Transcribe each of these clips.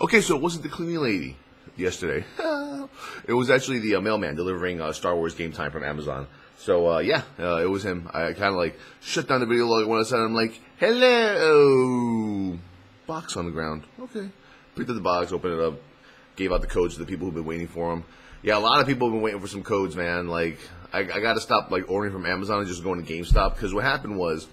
Okay, so it wasn't the cleaning lady yesterday. It was actually the mailman delivering Star Wars Game Time from Amazon. So, yeah, it was him. I kind of, like, shut down the video like when I said, I'm like, hello! Box on the ground. Okay. Picked up the box, opened it up, gave out the codes to the people who've been waiting for them. Yeah, a lot of people have been waiting for some codes, man. Like, I got to stop, like, ordering from Amazon and just going to GameStop. Because what happened was,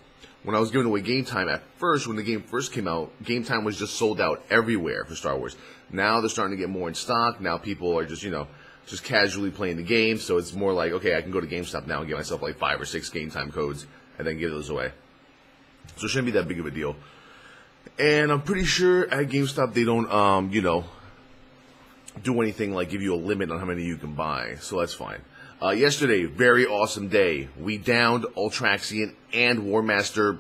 when I was giving away Game Time at first, when the game first came out, Game Time was just sold out everywhere for Star Wars. Now they're starting to get more in stock. Now people are just, you know, just casually playing the game. So it's more like, okay, I can go to GameStop now and get myself like 5 or 6 Game Time codes and then give those away. So it shouldn't be that big of a deal. And I'm pretty sure at GameStop they don't, you know, do anything like give you a limit on how many you can buy. So that's fine. Yesterday, very awesome day. We downed Ultraxion and Warmaster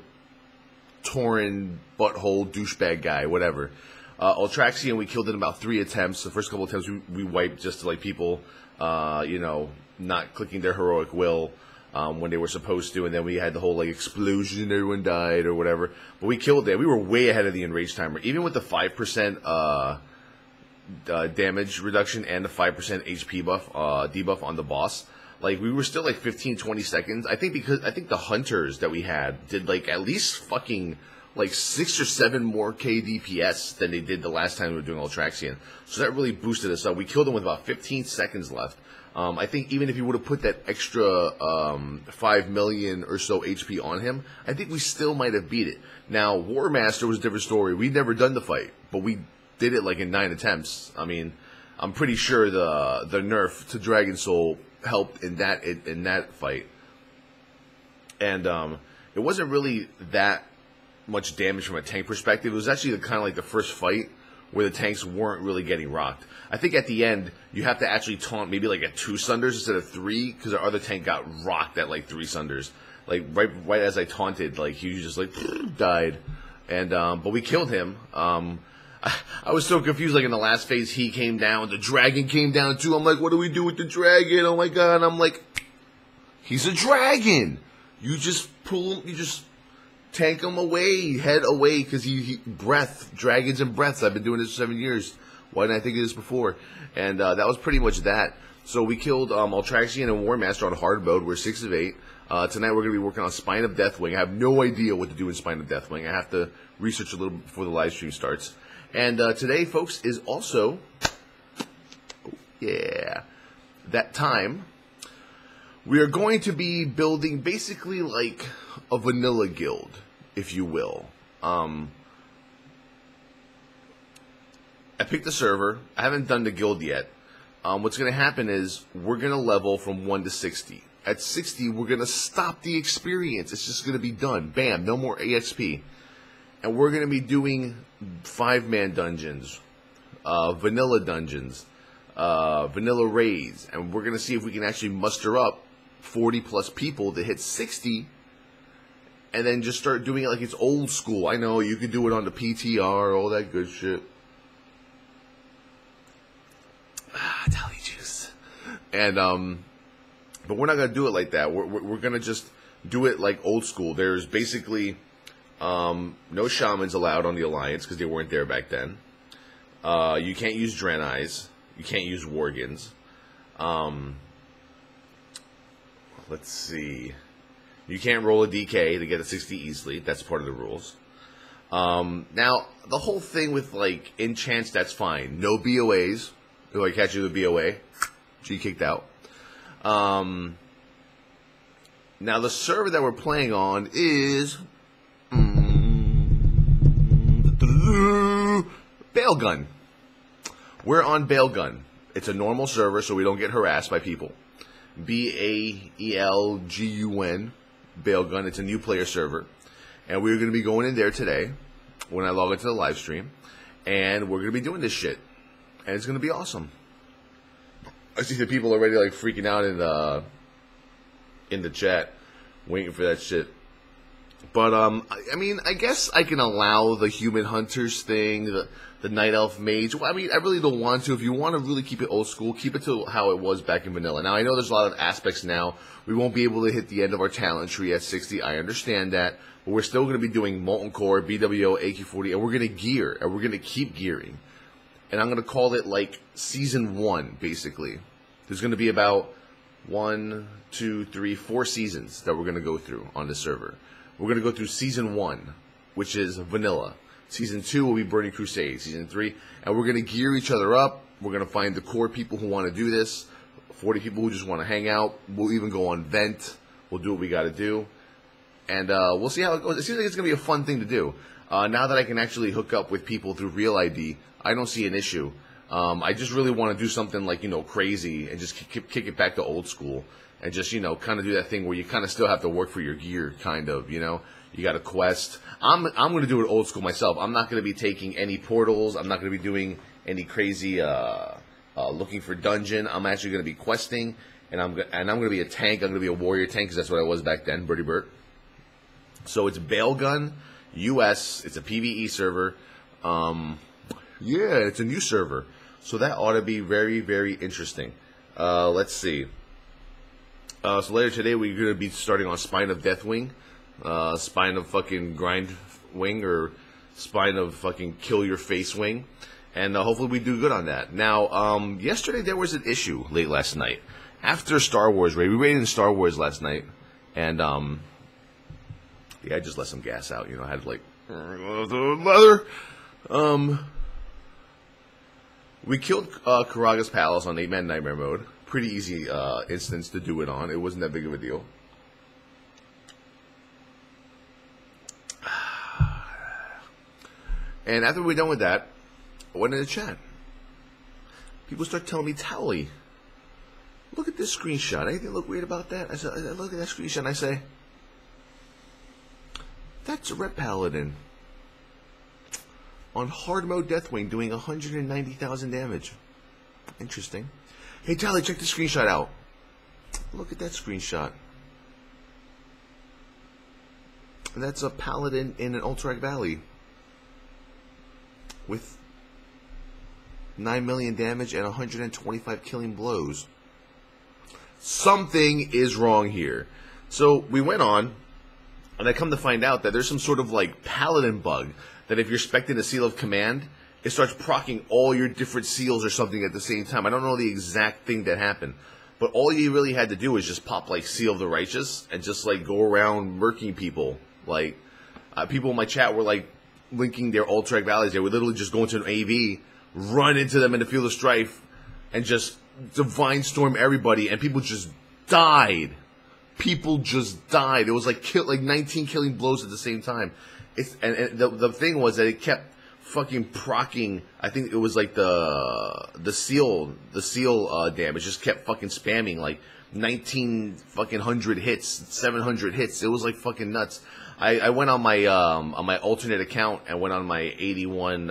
Douchehorn butthole douchebag guy, whatever. Ultraxion, we killed in about 3 attempts. The first couple attempts we wiped just to like people, you know, not clicking their heroic will when they were supposed to, and then we had the whole like explosion, everyone died or whatever. But we killed it. We were way ahead of the enrage timer, even with the 5% damage reduction and the 5% HP buff debuff on the boss. Like, we were still like 15-20 seconds. I think the hunters that we had did like at least fucking like 6 or 7 more K DPS than they did the last time we were doing Ultraxion. So that really boosted us up. We killed them with about 15 seconds left. I think even if you would have put that extra 5 million or so HP on him, I think we still might have beat it. Now, Warmaster was a different story. We'd never done the fight, but we did it like in 9 attempts. I mean, I'm pretty sure the nerf to Dragon Soul helped in that fight. And it wasn't really that much damage from a tank perspective. It was actually kind of like the first fight where the tanks weren't really getting rocked. I think at the end, you have to actually taunt maybe like at 2 sunders instead of 3, because our other tank got rocked at like 3 sunders. Like right as I taunted, like he just like died. And but we killed him. I was so confused, like in the last phase he came down, the dragon came down too. I'm like, what do we do with the dragon? Oh my god. And I'm like, he's a dragon. You just pull him, you just tank him away, head away, because he breath, dragons and breaths. I've been doing this for 7 years. Why didn't I think of this before? And that was pretty much that. So we killed Ultraxion and Warmaster on hard mode. We're 6 of 8. Tonight we're going to be working on Spine of Deathwing. I have no idea what to do in Spine of Deathwing. I have to research a little before the live stream starts. And today, folks, is also, that time. We are going to be building basically like a vanilla guild, if you will. I picked the server. I haven't done the guild yet. What's going to happen is we're going to level from 1 to 60. At 60, we're going to stop the experience. It's just going to be done. Bam, no more AXP. And we're going to be doing 5-man dungeons, vanilla dungeons, vanilla raids. And we're going to see if we can actually muster up 40-plus people to hit 60. And then just start doing it like it's old school. I know, you can do it on the PTR, all that good shit. Towelliee juice. And, but we're not going to do it like that. We're going to just do it like old school. There's basically no shamans allowed on the Alliance because they weren't there back then. You can't use Draenei's. You can't use Worgens. Let's see. You can't roll a DK to get a 60 easily. That's part of the rules. Now, the whole thing with, like, enchants, that's fine. No BOAs. If I catch you with a BOA, G kicked out. Now, the server that we're playing on is Bailgun. We're on Bailgun. It's a normal server, so we don't get harassed by people. BAELGUN, Bailgun. It's a new player server. And we're going to be going in there today when I log into the live stream. And we're going to be doing this shit. And it's going to be awesome. I see the people already like freaking out in the chat, waiting for that shit. But I mean, I guess I can allow the human hunters thing, the night elf mage. Well, I mean, I really don't want to. If you want to really keep it old school, keep it to how it was back in vanilla. Now, I know there's a lot of aspects now. We won't be able to hit the end of our talent tree at 60. I understand that. But we're still going to be doing Molten Core, BWO, AQ40, and we're going to gear, and we're going to keep gearing. and I'm going to call it like Season 1, basically. There's going to be about 1, 2, 3, 4 seasons that we're going to go through on the server. We're going to go through Season 1, which is vanilla. Season 2 will be Burning Crusade. Season 3, and we're going to gear each other up. We're going to find the core people who want to do this. 40 people who just want to hang out. We'll even go on vent. We'll do what we got to do. And we'll see how it goes. It seems like it's going to be a fun thing to do. Now that I can actually hook up with people through Real ID, I don't see an issue. I just really want to do something like, crazy and just kick it back to old school. And just, kind of do that thing where you kind of still have to work for your gear, kind of, You got a quest. I'm going to do it old school myself. I'm not going to be taking any portals. I'm not going to be doing any crazy looking for dungeon. I'm actually going to be questing, and I'm going to be a tank. I'm going to be a warrior tank because that's what I was back then, Birdie Bert. So it's Bailgun US. It's a PvE server. Yeah, it's a new server. So that ought to be very, very interesting. Let's see. So later today we're going to be starting on Spine of Deathwing, Spine of fucking Grind Wing, or Spine of fucking Kill Your Face Wing. And hopefully we do good on that. Now, yesterday there was an issue late last night. After Star Wars raid, we raided in Star Wars last night. And, yeah, I just let some gas out, I had like, leather. We killed Karaga's Palace on 8-man Nightmare mode. Pretty easy instance to do it on. It wasn't that big of a deal. And after we're done with that, I went in the chat. People start telling me, Towelliee, look at this screenshot. Anything look weird about that? I look at that screenshot and I say, that's a Red Paladin on hard mode Deathwing doing 190,000 damage. Interesting. Hey, Towelliee, check the screenshot out. Look at that screenshot. That's a Paladin in an Ultraxion Valley with 9 million damage and 125 killing blows. Something is wrong here. So we went on, and I come to find out that there's some sort of like Paladin bug that if you're specting a seal of command, it starts proccing all your different seals or something at the same time. I don't know the exact thing that happened, but all you really had to do was just pop like Seal of the Righteous and just like go around murking people. Like people in my chat were like linking their Ultraxion Valleys. They would literally just go into an AV, run into them in the field of strife, and just divine storm everybody, and people just died. People just died. It was like 19 killing blows at the same time. And the thing was that it kept fucking proccing. I think it was like the seal damage just kept fucking spamming like 19 fucking 100 hits, 700 hits. It was like fucking nuts. I went on my alternate account and went on my 81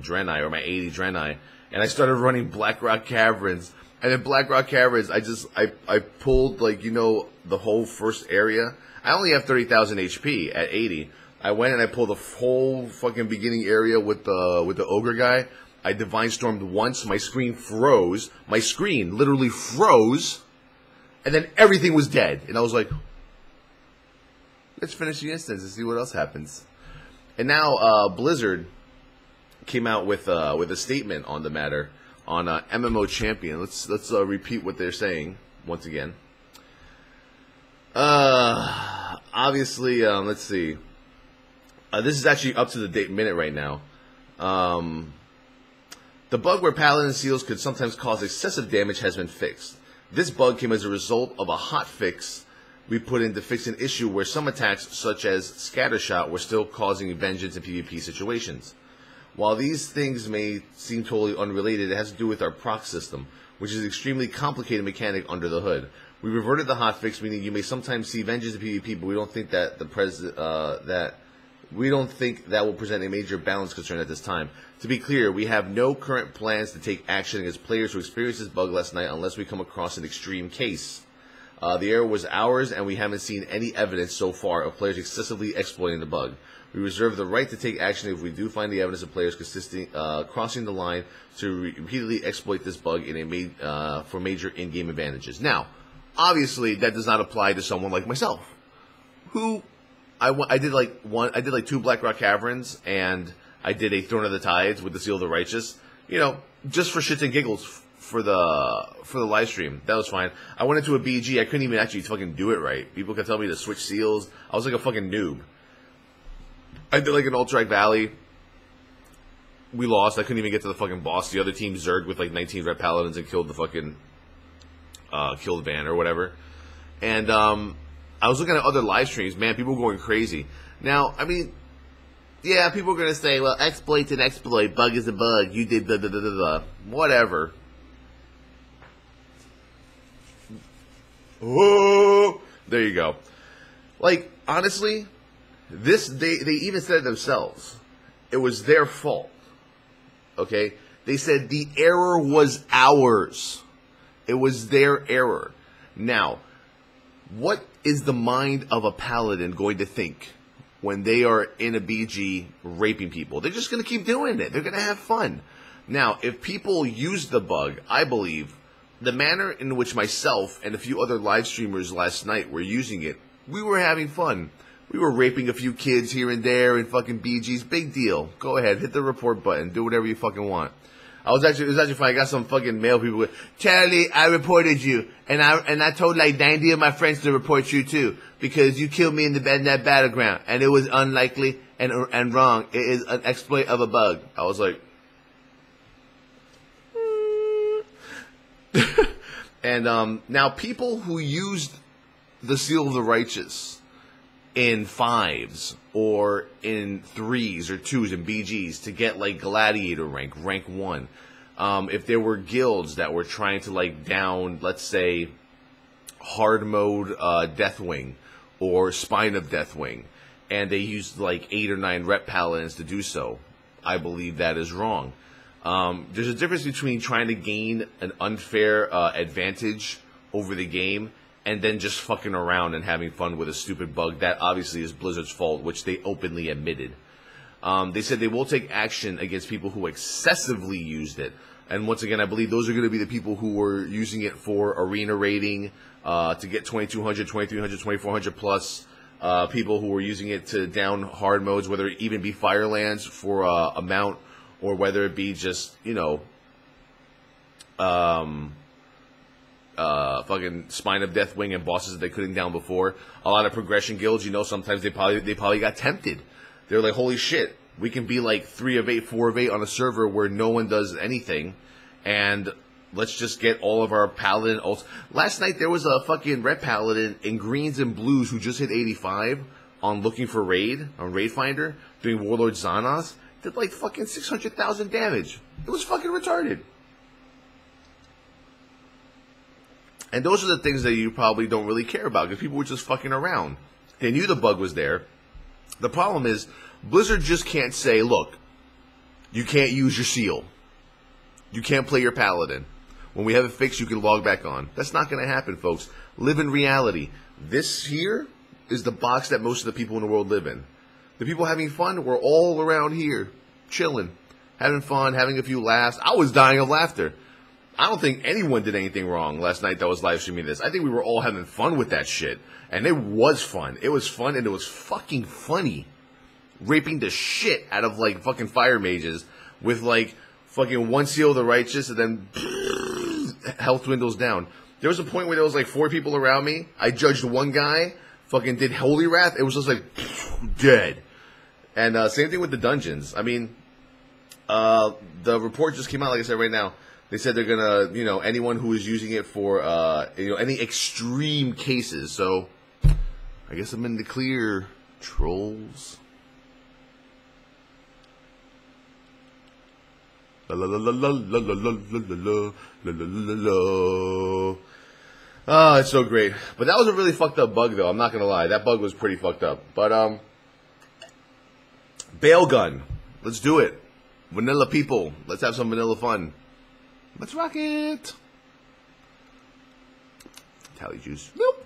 Draenei, or my 80 Draenei, and I started running Blackrock Caverns. And in Blackrock Caverns, I pulled like the whole first area. I only have 30,000 HP at 80. I went and I pulled the whole fucking beginning area with the ogre guy. I divine stormed once. My screen froze. My screen literally froze, and then everything was dead. And I was like, let's finish the instance and see what else happens. And now Blizzard came out with a statement on the matter on MMO Champion. Let's repeat what they're saying once again. Obviously, let's see. This is actually up to the date minute right now. The bug where Paladin seals could sometimes cause excessive damage has been fixed. This bug came as a result of a hotfix we put in to fix an issue where some attacks, such as Scattershot, were still causing vengeance in PvP situations. While these things may seem totally unrelated, it has to do with our proc system, which is an extremely complicated mechanic under the hood. We reverted the hotfix, meaning you may sometimes see vengeance in PvP, but we don't think that that will present a major balance concern at this time. To be clear, we have no current plans to take action against players who experienced this bug last night unless we come across an extreme case. The error was ours, and we haven't seen any evidence so far of players excessively exploiting the bug. We reserve the right to take action if we do find the evidence of players crossing the line to repeatedly exploit this bug for major in-game advantages. Now, obviously, that does not apply to someone like myself, who I did like 2 Blackrock Caverns, and I did a Throne of the Tides with the Seal of the Righteous, you know, just for shits and giggles for the live stream. That was fine. I went into a BG. I couldn't even actually fucking do it right. People kept telling me to switch seals. I was like a fucking noob. I did like an Ultraxion Valley. We lost. I couldn't even get to the fucking boss. The other team zerged with like 19 red paladins and killed the fucking killed Van or whatever. And I was looking at other live streams. Man, people were going crazy. Now, I mean, yeah, people are gonna say, well, exploit's an exploit, bug is a bug. You did blah blah blah blah blah. Whatever. Oh, there you go. Like, honestly, this they even said it themselves. It was their fault. Okay? They said the error was ours. It was their error. Now, what is the mind of a paladin going to think when they are in a BG raping people? They're just going to keep doing it. They're going to have fun. Now, if people use the bug, I believe the manner in which myself and a few other live streamers last night were using it, we were having fun. We were raping a few kids here and there in fucking BGs. Big deal. Go ahead, hit the report button. Do whatever you fucking want. It was actually funny. I got some fucking mail people with, Towelliee, I reported you, and I told like 90 of my friends to report you too, because you killed me in that battleground, and it was unlikely and wrong. It is an exploit of a bug. I was like, and now people who used the Seal of the Righteous in 5s or in 3s or 2s and BGs to get like gladiator rank 1. If there were guilds that were trying to like down, let's say, hard mode Deathwing or Spine of Deathwing, and they used like 8 or 9 rep paladins to do so, I believe that is wrong. There's a difference between trying to gain an unfair advantage over the game and then just fucking around and having fun with a stupid bug. That obviously is Blizzard's fault, which they openly admitted. They said they will take action against people who excessively used it. And once again, I believe those are going to be the people who were using it for arena rating, to get 2200, 2300, 2400 plus. People who were using it to down hard modes, whether it even be Firelands for a mount, or whether it be just, you know, fucking Spine of Deathwing and bosses that they couldn't down before. A lot of progression guilds, you know, sometimes they probably got tempted. They're like, holy shit, we can be like 3 of 8, 4 of 8 on a server where no one does anything, and let's just get all of our paladin ults. Last night there was a fucking red paladin in greens and blues who just hit 85 on looking for raid on Raid Finder doing Warlord Xanos. Did like fucking 600,000 damage. It was fucking retarded. And those are the things that you probably don't really care about, because people were just fucking around. They knew the bug was there. The problem is, Blizzard just can't say, look, you can't use your seal. You can't play your paladin. When we have it fixed, you can log back on. That's not going to happen, folks. Live in reality. This here is the box that most of the people in the world live in. The people having fun were all around here, chilling, having fun, having a few laughs. I was dying of laughter. I don't think anyone did anything wrong last night that was live streaming this. I think we were all having fun with that shit. And it was fun. It was fun, and it was fucking funny. Raping the shit out of, like, fucking fire mages with, like, fucking one Seal of the Righteous, and then health dwindles down. There was a point where there was, like, 4 people around me. I judged one guy, fucking did Holy Wrath. It was just, like, dead. And same thing with the dungeons. I mean, the report just came out, like I said, right now. They said they're gonna, you know, anyone who is using it for, you know, any extreme cases. So, I guess I'm in the clear, trolls. La la la la la la la la la la la la. Ah, it's so great. But that was a really fucked up bug, though. I'm not gonna lie, that bug was pretty fucked up. But bail gun, let's do it. Vanilla people, let's have some vanilla fun. Let's rock it. Towelliee juice. Nope.